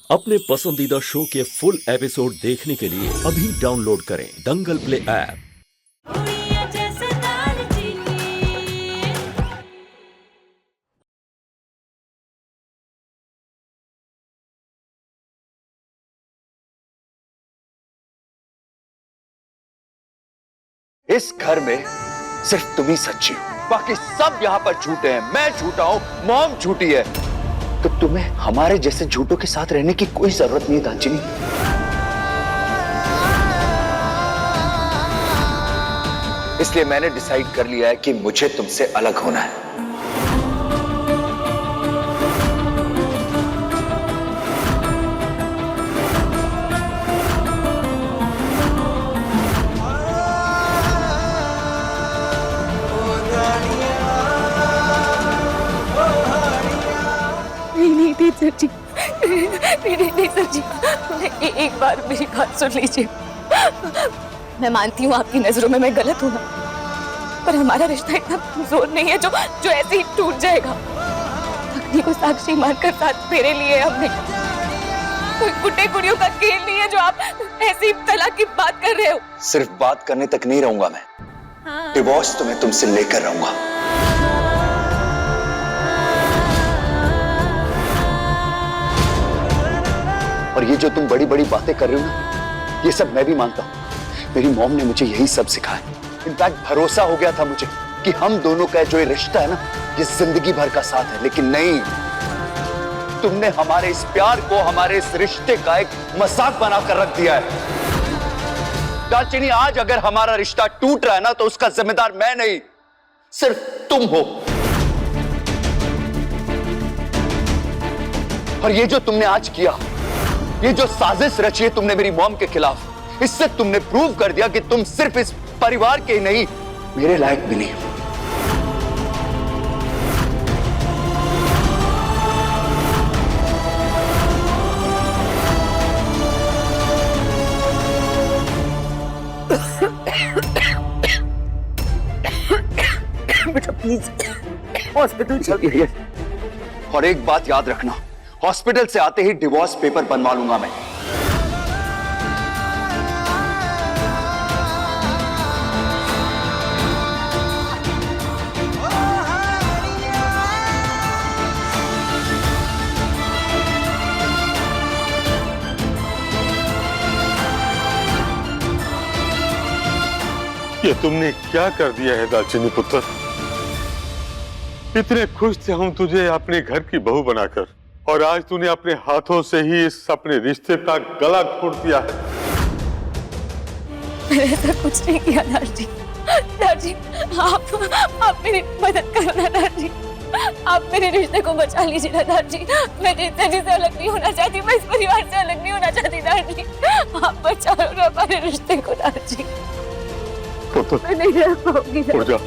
अपने पसंदीदा शो के फुल एपिसोड देखने के लिए अभी डाउनलोड करें दंगल प्ले ऐप। इस घर में सिर्फ तुम ही सच्ची हो, बाकी सब यहाँ पर झूठे हैं। मैं झूठा हूँ, मॉम झूठी है। तो तुम्हें हमारे जैसे झूठों के साथ रहने की कोई जरूरत नहीं है दांचिनी। इसलिए मैंने डिसाइड कर लिया है कि मुझे तुमसे अलग होना है। नहीं सर जी, नहीं सर जी, एक बार मेरी बात सुन लीजिए। मैं मानती हूँ आपकी नजरों में मैं गलत हूँ, पर हमारा रिश्ता इतना कमजोर नहीं है जो ऐसे ही टूट जाएगा। अग्नि को साक्षी मानकर साथ फेरे लिए हमने, कोई गुड्डे गुड़ियों का खेल नहीं है जो आप ऐसी तलाक की बात कर रहे हो। सिर्फ बात करने तक नहीं रहूंगा मैं, डिवोर्स तो मैं तुमसे लेकर रहूंगा। और ये जो तुम बड़ी बड़ी बातें कर रहे हो ना, ये सब मैं भी मानता हूं। मेरी मॉम ने मुझे यही सब सिखाया। इनफैक्ट भरोसा हो गया था मुझे कि हम दोनों का जो ये रिश्ता है ना, ये जिंदगी भर का साथ है। लेकिन नहीं, तुमने हमारे इस प्यार को, हमारे इस रिश्ते का एक मजाक बनाकर रख दिया है। दालचीनी, आज अगर हमारा रिश्ता टूट रहा है ना, तो उसका जिम्मेदार मैं नहीं, सिर्फ तुम हो। और ये जो तुमने आज किया, ये जो साजिश रची है तुमने मेरी मॉम के खिलाफ, इससे तुमने प्रूव कर दिया कि तुम सिर्फ इस परिवार के ही नहीं, मेरे लायक भी नहीं। बेटा प्लीज हॉस्पिटल चलिए। और एक बात याद रखना, हॉस्पिटल से आते ही डिवोर्स पेपर बनवा लूंगा मैं। ये तुमने क्या कर दिया है दालचीनी पुत्र? इतने खुश थे हम तुझे अपने घर की बहू बनाकर, और आज तूने अपने हाथों से ही इस अपने रिश्ते का गला घोट दिया है। मैंने ऐसा कुछ नहीं किया दादी। दादी, आप मेरी मदद करो ना दादी। आप मेरे रिश्ते को बचा लीजिए ना दादी। मैं रिश्ते से अलग नहीं होना चाहती, मैं इस परिवार से अलग नहीं होना चाहती दादी। आप बचाओ ना हमारे रिश्ते को दादी। पुत्र, मैं नहीं रह पाऊंगी जा।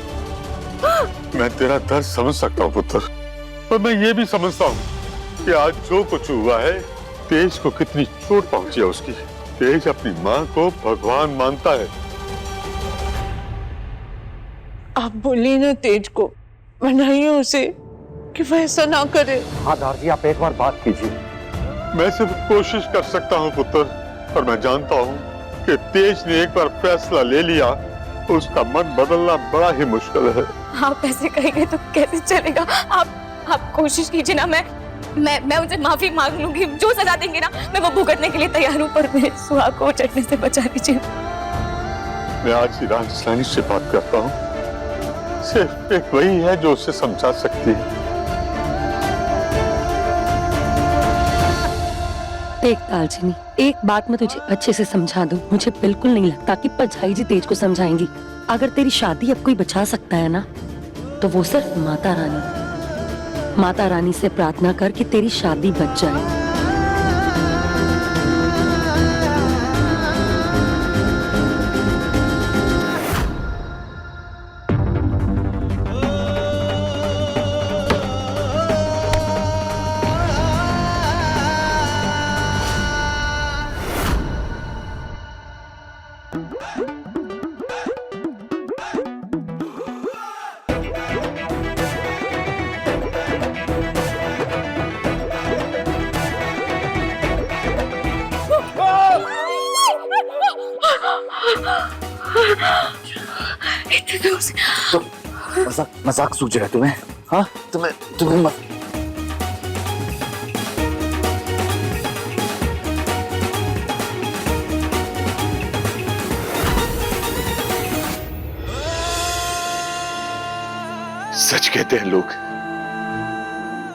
मैं तेरा दर्द समझ सकता हूँ पुत्र, पर मैं ये भी समझता हूँ कि आज जो कुछ हुआ है, तेज को कितनी चोट पहुंची है उसकी। तेज अपनी माँ को भगवान मानता है। आप बोलिए ना तेज को, मनाइए उसे कि वह ऐसा ना करे। हाँ दादी, आप एक बार बात कीजिए। मैं सिर्फ कोशिश कर सकता हूँ पुत्र, और मैं जानता हूँ कि तेज ने एक बार फैसला ले लिया, उसका मन बदलना बड़ा ही मुश्किल है। आप ऐसे कहेंगे तो कैसे चलेगा? आप कोशिश कीजिए ना। मैं उनसे माफी मांग लूंगी। जो सजा देंगे ना, मैं वो भुगतने के लिए तैयार हूँ, पर मेरे सुहाग को चटने से बचा लीजिए। मैं आज ही राजस्थानी से बात करता हूँ, सिर्फ एक वही है जो उसे समझा सकती है। देख दालचीनी, एक बात मैं तुझे अच्छे से समझा दूं, मुझे बिल्कुल नहीं लगता कि परछाई जी तेज को समझाएंगी। अगर तेरी शादी अब कोई बचा सकता है ना, तो वो सिर्फ माता रानी। माता रानी से प्रार्थना कर कि तेरी शादी बच जाए। रहे हो उसे? तो मजाक सूझ रहा है तुम्हें? हाँ, तुम्हें सच कहते हैं लोग,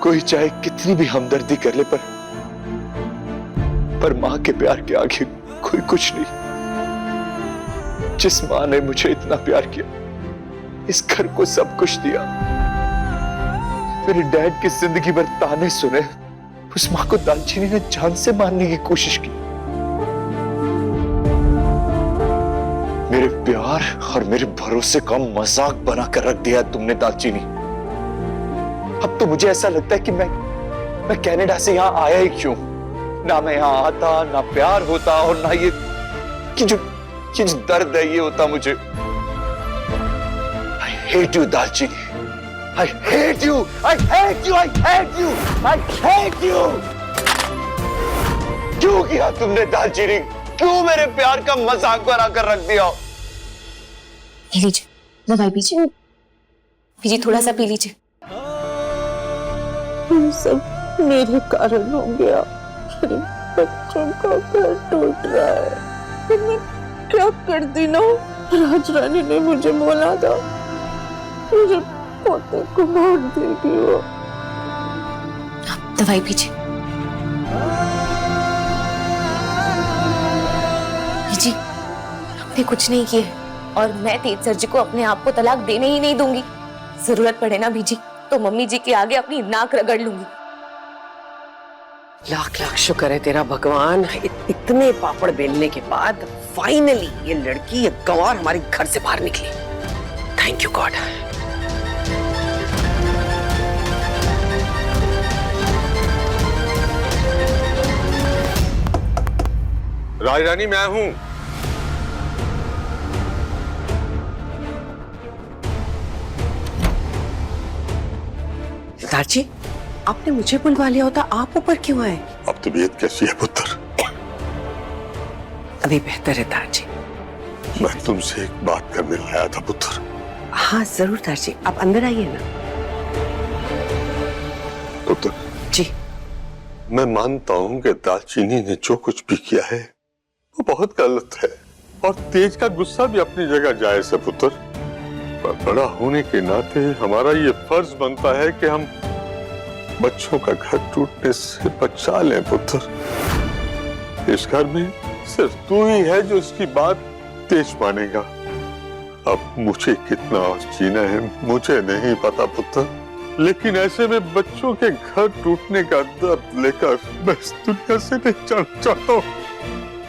कोई चाहे कितनी भी हमदर्दी कर ले, पर मां के प्यार के आगे कोई कुछ नहीं। जिस मां ने मुझे इतना प्यार किया, इस घर को सब कुछ दिया, मेरे डैड की जिंदगी भर ताने सुने, उस मां को दालचीनी ने जान से मारने की कोशिश की। मेरे प्यार और मेरे भरोसे का मजाक बनाकर रख दिया तुमने दालचीनी। अब तो मुझे ऐसा लगता है कि मैं कनाडा से यहां आया ही क्यों? ना मैं यहां आता, ना प्यार होता, और ना ये जो दर्द है ये होता मुझे। I hate you, दालचीनी। I hate you! I hate you! I hate you! I hate you! क्यों किया तुमने दालचीनी? क्यों मेरे प्यार का मजाक बनाकर रख दिया? पी लीजिए, दवाई पीजिए, पीजिए, थोड़ा सा पी लीजिए। ये सब मेरे कारण हो गया। मेरे बच्चों का घर टूट रहा है। फिर मैं क्या करती ना? राज रानी ने मुझे बोला था मुझे पोते को मार देगी वो। आप दवाई पीजिए। जी, आपने कुछ नहीं किया और मैं तेज सर जी को अपने आप को तलाक देने ही नहीं दूंगी। जरूरत पड़े ना बीजी तो मम्मी जी के आगे अपनी नाक रगड़ लूंगी। लाख लाख शुक्र है तेरा भगवान, इतने पापड़ बेलने के बाद फाइनली ये लड़की, ये गंवार हमारे घर से बाहर निकली। Thank you God. राजरानी मैं हूं। दाची, आपने मुझे बुलवा लिया होता, आप ऊपर क्यों आए? अब तबीयत कैसी है पुत्र? अभी बेहतर है दाची। मैं तुमसे एक बात करने आया था पुत्र। हाँ जरूर दाची, आप अंदर आइए ना। पुत्र जी, मैं मानता हूं कि दालचीनी ने जो कुछ भी किया है वो बहुत गलत है, और तेज का गुस्सा भी अपनी जगह जायज है पुत्र। पर बड़ा होने के नाते हमारा ये फर्ज बनता है कि हम बच्चों का घर टूटने से बचा लें पुत्र। इस घर में सिर्फ तू ही है जो इसकी बात तेज मानेगा। अब मुझे कितना और जीना है मुझे नहीं पता पुत्र, लेकिन ऐसे में बच्चों के घर टूटने का दर्द लेकर मैं इस दुनिया से नहीं जाना चाहता हूँ।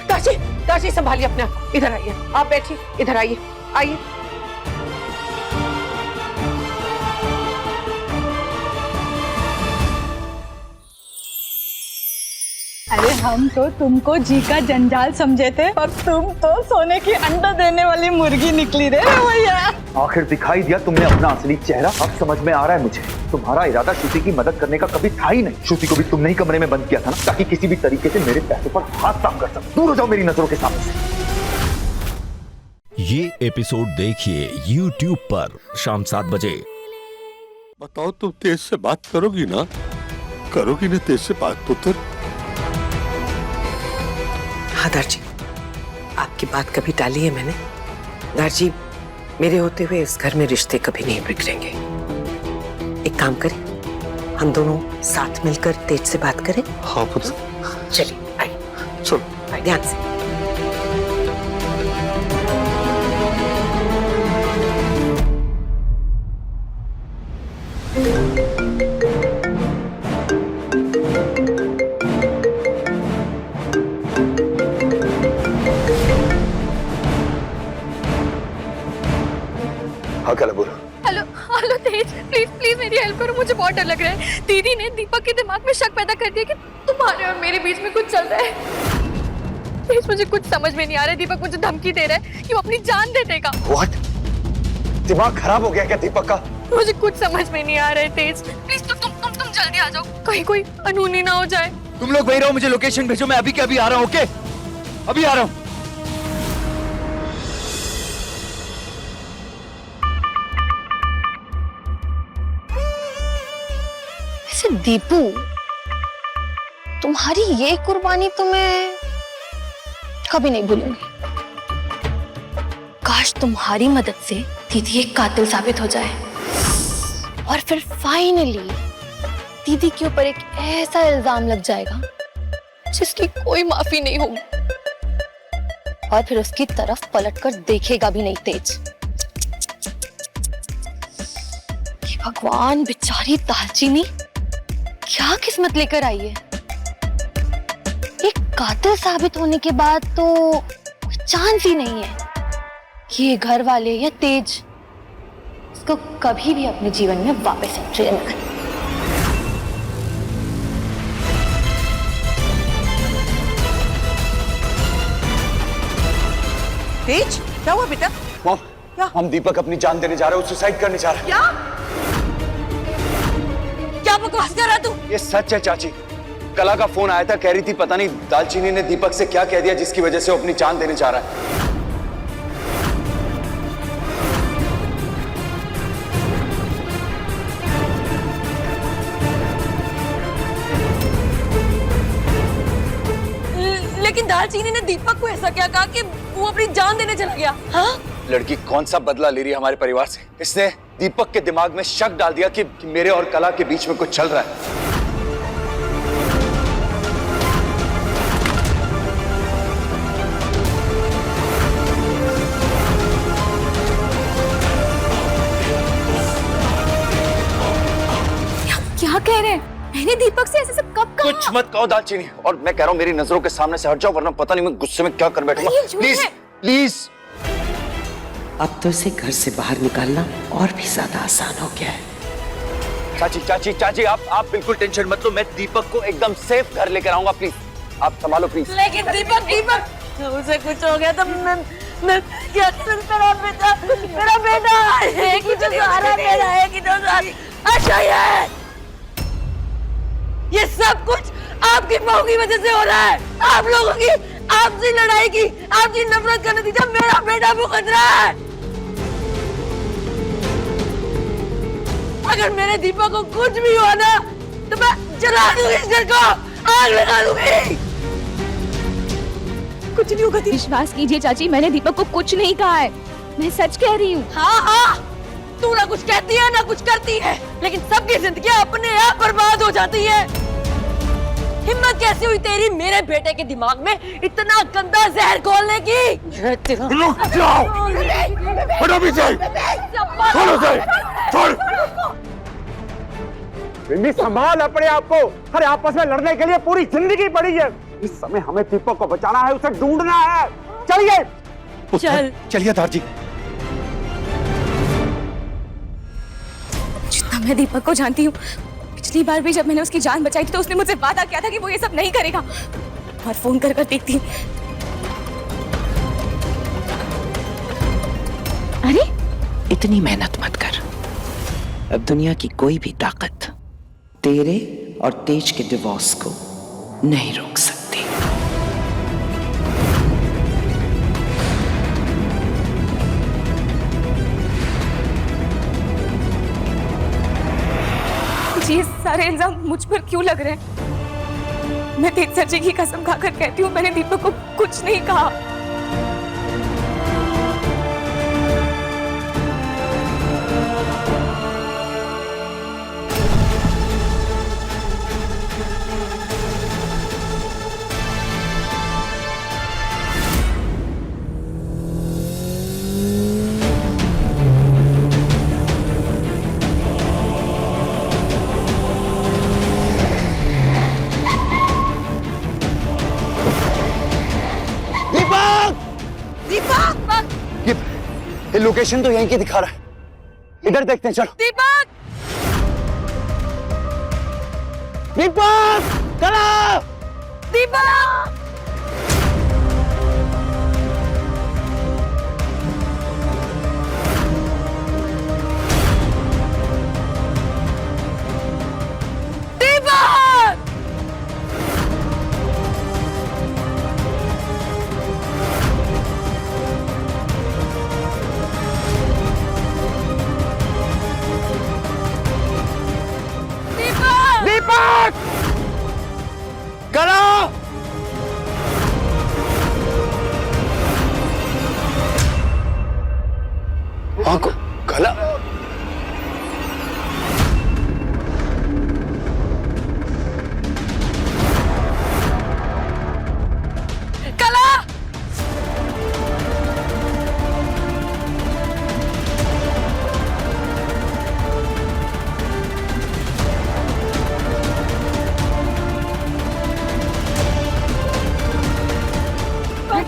दाची, दाची संभालिए अपने आप को। इधर आइए, आप बैठिए, इधर आइए, आइए। अरे हम तो तुमको जी का जंजाल समझे थे और तुम तो सोने की अंडा देने वाली मुर्गी निकली रे भैया। आखिर दिखाई दिया तुमने अपना असली चेहरा। अब समझ में आ रहा है मुझे, तुम्हारा इरादा श्रुति की मदद करने का कभी था ही नहीं। श्रुति को भी तुमने ही कमरे में बंद किया था ना, ताकि किसी भी तरीके से मेरे पैसों पर हाथ साफ कर सको। दूर हो जाओ मेरी नजरों के सामने से। ये एपिसोड देखिए YouTube पर शाम 7 बजे। बताओ तुम तेज से बात करोगी ना? करोगी ना तेज से बात पुत्र? हाँ दाची, आपकी बात कभी टाली है मैंने? दाची, मेरे होते हुए इस घर में रिश्ते कभी नहीं बिगड़ेंगे। एक काम करें, हम दोनों साथ मिलकर तेज से बात करें। हाँ पुत्र। चलिए आइए, चलो ध्यान से। हाँ कल बोलो। Hello hello Tej, please please मेरी हेल्प करो, मुझे बहुत डर लग रहा है। दीदी ने दीपक के दिमाग में शक पैदा कर दिया कि तुम्हारे और मेरे बीच में कुछ चल रहा है। प्लीज मुझे कुछ समझ में नहीं आ रहा है। दीपक मुझे धमकी दे रहा है कि वो अपनी जान दे देगा। What? दिमाग खराब हो गया क्या दीपक का? मुझे कुछ समझ में नहीं आ रहा है तेज, प्लीज तुम जल्दी आ जाओ, कहीं कोई अनहोनी ना हो जाए। तुम लोग वहीं रहो, मुझे लोकेशन भेजो, मैं अभी के अभी आ रहा हूँ। ओके, अभी आ रहा हूँ। अच्छा दीपू, तुम्हारी ये कुर्बानी तो मैं कभी नहीं भूलूंगी। काश तुम्हारी मदद से दीदी एक कातिल साबित हो जाए और फिर फाइनली दीदी के ऊपर एक ऐसा इल्जाम लग जाएगा जिसकी कोई माफी नहीं होगी और फिर उसकी तरफ पलटकर देखेगा भी नहीं तेज। ये भगवान, बेचारी दालचीनी क्या किस्मत लेकर आई है। एक कातिल साबित होने के बाद तो कोई चांस ही नहीं है कि ये घर वाले या तेज इसको कभी भी अपने जीवन में वापस एंट्री न करें। तेज, क्या हुआ बेटा? मॉम, क्या? हम दीपक अपनी जान देने जा रहे हैं, सुसाइड करने जा रहे हैं। क्या बकवास कर रहा तू? ये सच है चाची। कला का फोन आया था, कह रही थी पता नहीं दालचीनी ने दीपक से क्या कह दिया जिसकी वजह से वो अपनी जान देने जा रहा है। लेकिन दालचीनी ने दीपक को ऐसा क्या कहा कि वो अपनी जान देने चला गया? हाँ? लड़की कौन सा बदला ले रही है हमारे परिवार से? इसने दीपक के दिमाग में शक डाल दिया कि मेरे और कला के बीच में कुछ चल रहा है। क्या कह रहे हैं? मैंने दीपक से ऐसे सब कब कहा? कुछ मत कहो दालचीनी, और मैं कह रहा हूँ मेरी नजरों के सामने से हट जाओ, वरना पता नहीं मैं गुस्से में क्या कर बैठूंगा। ये झूठ प्लीज है। प्लीज। अब तो इसे घर से बाहर निकालना और भी ज्यादा आसान हो गया है। चाची चाची चाची, आप बिल्कुल टेंशन मत लो, मैं दीपक को एकदम सेफ घर लेकर आऊंगा। प्लीज आप संभालो प्लीज। लेकिन दीपक उसे कुछ हो गया तो मैं क्या करूं? मेरा बेटा है कि जो सहारा मेरा है कि जो अच्छा ये सब कुछ आपकी बहू की वजह से हो रहा है। आप लोगों की आपसी लड़ाई की, आपकी नफरत का नतीजा मेरा बेटा भुगत रहा है। अगर मेरे दीपक को कुछ भी हुआ ना तो मैं जला दूंगी इस घर को, आग लगा दूंगी। कुछ नहीं होगा। विश्वास कीजिए चाची, मैंने दीपक को कुछ नहीं कहा है, मैं सच कह रही हूँ। हाँ, तू ना कुछ कहती है ना कुछ करती है, लेकिन सबकी जिंदगी अपने आप बर्बाद हो जाती है। हिम्मत कैसे हुई तेरी मेरे बेटे के दिमाग में इतना गंदा जहर घोलने की? रुक जाओ, हटो पीछे, छोड़ो उसे, छोड़। बिंदी संभाल अपने आप को। अरे आपस में लड़ने के लिए पूरी जिंदगी पड़ी है। इस समय हमें दीपक को बचाना है, उसे ढूंढना है। चलिए चल चलिए दादी। जितना मैं दीपक को जानती हूँ, पिछली बार भी जब मैंने उसकी जान बचाई थी तो उसने मुझसे वादा किया था कि वो ये सब नहीं करेगा। और फोन कर देखती हूँ। अरे इतनी मेहनत मत कर। अब दुनिया की कोई भी ताकत तेरे और तेज के डिवोर्स को नहीं रोक सकती। ये सारे इल्जाम मुझ पर क्यों लग रहे हैं? मैं तेज सर जी की कसम खाकर कहती हूँ, मैंने दीपक को कुछ नहीं कहा। ये लोकेशन तो यहीं की दिखा रहा है, इधर देखते हैं। चलो दीपक! दीपक! कला! दीपक! दीपक!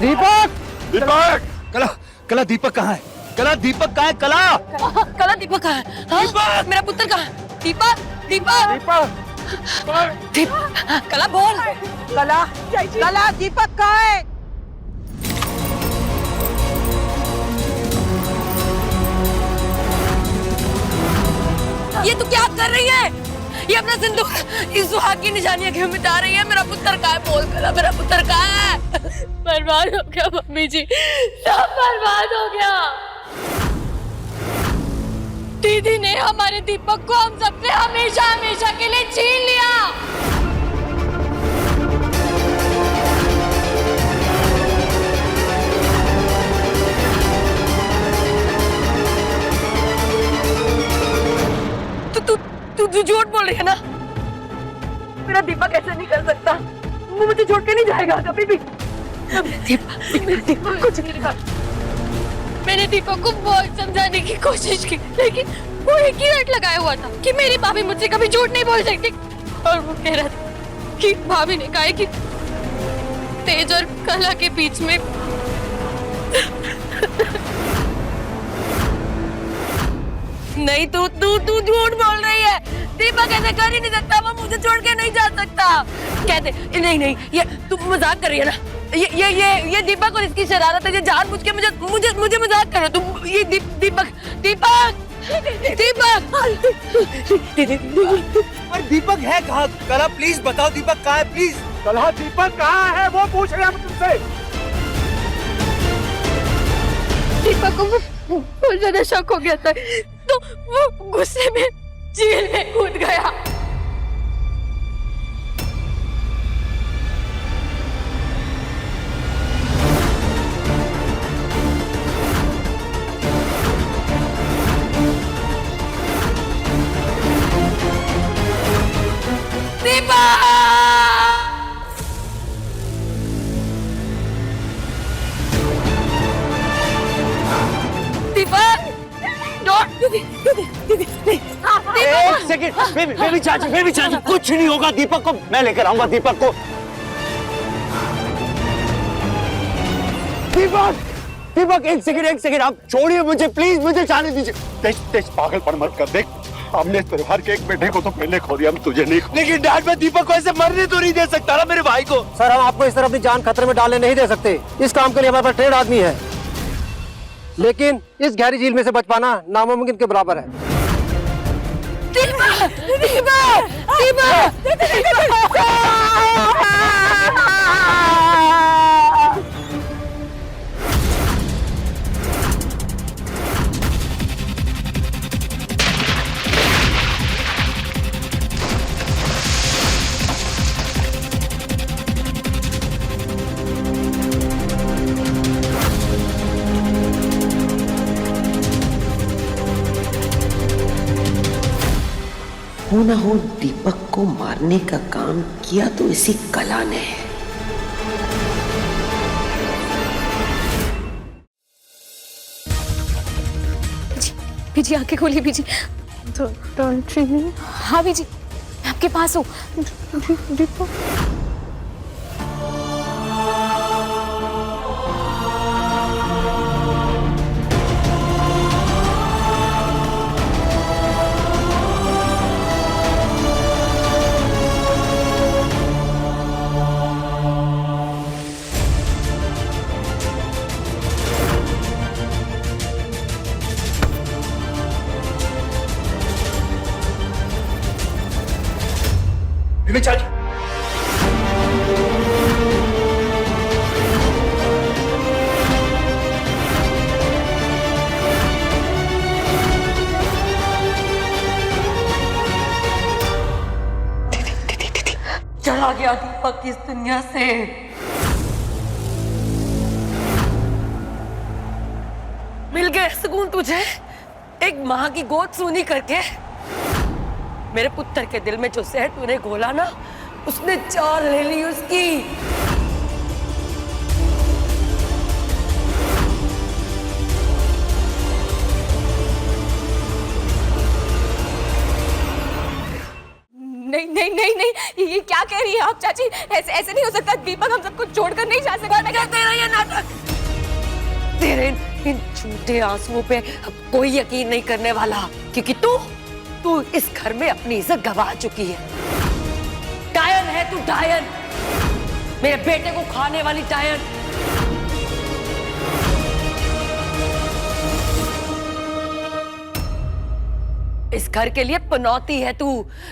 दीपक! दीपक! कला कला दीपक कहाँ है? कला दीपक कहाँ है? कला कला दीपक कहाँ है? हाँ? मेरा पुत्र कहाँ है? दीपक दीपक दीपक कला बोल। कला कला दीपक कहाँ है? ये तू क्या कर रही है? ये अपना सिंदूर इस सुहाग की निशानियां क्यों मिटा रही है? मेरा पुत्र कहाँ है? बोल कला, मेरा पुत्र कहाँ है? बर्बाद हो गया मम्मी जी, सब बर्बाद हो गया। दीदी ने हमारे दीपक को हम सबसे हमेशा हमेशा के लिए छीन लिया। तू झूठ बोल रही है ना? मेरा दीपक ऐसा नहीं कर सकता, वो मुझे छोड़ के नहीं जाएगा कभी भी। दीपक कुछ नहीं कहा। मैंने दीपक को बहुत समझाने की कोशिश की, लेकिन वो एक ही रट लगाया हुआ था कि मेरी भाभी मुझसे कभी झूठ नहीं बोल सकती। और वो कह रहा था कि भाभी ने कहा कि तेज और कला के बीच में नहीं, तू झूठ बोल रही है। दीपक ऐसा कर ही नहीं सकता, वो मुझे छोड़ के नहीं जा सकता। कहते नहीं, ये तू मजाक कर रही है ना? ये दीपक और इसकी शरारत है। ये जानबूझ के मुझे मजाक कर रहे हो तुम। ये दीपक और दीपक है कहाँ? कला प्लीज बताओ दीपक कहाँ है प्लीज। कला दीपक कहाँ है वो पूछ रहे हैं हम तुमसे। दीपक को बहुत ज्यादा शक हो गया था, तो वो गुस्से में झील में कूद गया। एक सेकंड, बेबी चाची, कुछ नहीं होगा दीपक को, मैं लेकर आऊंगा दीपक को। दीपक एक सेकंड, आप छोड़िए मुझे प्लीज, मुझे जाने दीजिए। तेज पागलपन मत कर। देख, हमने परिवार के एक बेटे को तो पहले खो दिया, हम तुझे नहीं। लेकिन डैड, मैं दीपक को ऐसे मरने तो नहीं दे सकता ना मेरे भाई को। सर, हम आपको इस तरह अपनी जान खतरे में डालने नहीं दे सकते। इस काम के लिए हमारे पास ट्रेंड आदमी है, लेकिन इस गहरी झील में से बच पाना नामुमकिन के बराबर है। हो ना हो दीपक को मारने का काम किया तो इसी कला ने। बीजी आंखें खोलिए बीजी। हाँ बीजी, मैं आपके पास हूँ। दीपक चाची, चला गया दीपक इस दुनिया से। मिल गया सुकून तुझे, एक माँ की गोद सूनी करके। मेरे पुत्र के दिल में जो जहर तूने घोला ना, उसने जान ले ली उसकी। नहीं, ये क्या कह रही है आप चाची? ऐसे ऐसे नहीं हो सकता। दीपक हम सबको छोड़कर नहीं जा सकता। मैं कहते रहा ये नाटक। तेरे इन झूठे आंसुओं पे अब कोई यकीन नहीं करने वाला, क्योंकि तू इस घर में अपनी इज्जत गवा चुकी है। डायन है तू, डायन, मेरे बेटे को खाने वाली डायन। इस घर के लिए पनौती है तू,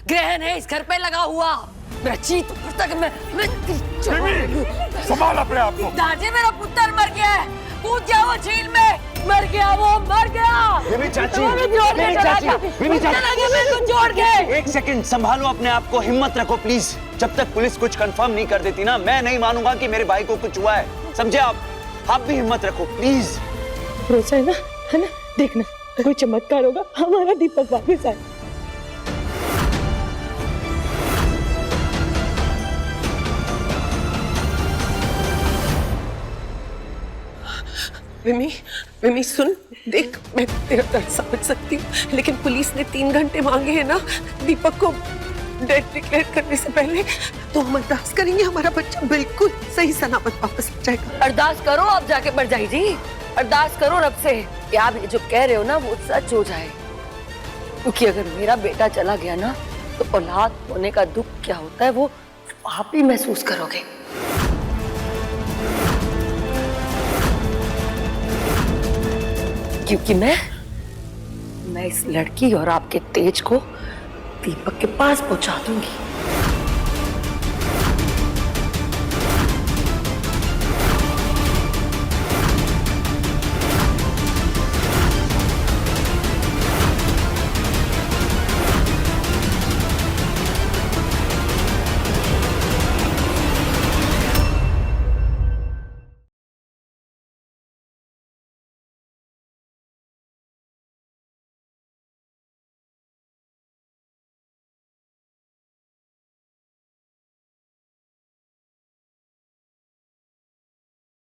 ग्रहण है इस घर पे लगा हुआ। मेरा जीत तक मैं संभाल अपने आप को। दादी, मेरा पुत्र मर गया है, कूद गया वो झील में, मर गया वो, मर गया। बेबी चाची, बेबी चाची, बेबी चाची, मैं तो जोड़ के। एक सेकंड संभालो अपने आप को, हिम्मत रखो प्लीज। जब तक पुलिस कुछ कंफर्म नहीं कर देती ना, मैं नहीं मानूंगा कि मेरे भाई को कुछ हुआ है, समझे आप भी हिम्मत रखो प्लीज। भरोसा है ना? देखना कोई चमत्कार होगा, हमारा दीपक वापस आए। मिमी सुन, देख, मैं तेरा दर्द समझ सकती हूँ, लेकिन पुलिस ने 3 घंटे मांगे हैं ना दीपक को डेड डिक्लेयर करने से पहले। तो हम अरदास करेंगे हमारा बच्चा बिल्कुल सही सलामत वापस आ जाएगा। अरदास करो आप जाके भरजाई जी, अरदास करो रब से कि आप ये जो कह रहे हो ना वो सच हो जाए। क्योंकि अगर मेरा बेटा चला गया ना तो औलाद होने का दुख क्या होता है वो आप ही महसूस करोगे। क्योंकि मैं इस लड़की और आपके तेज को दीपक के पास पहुंचा दूंगी।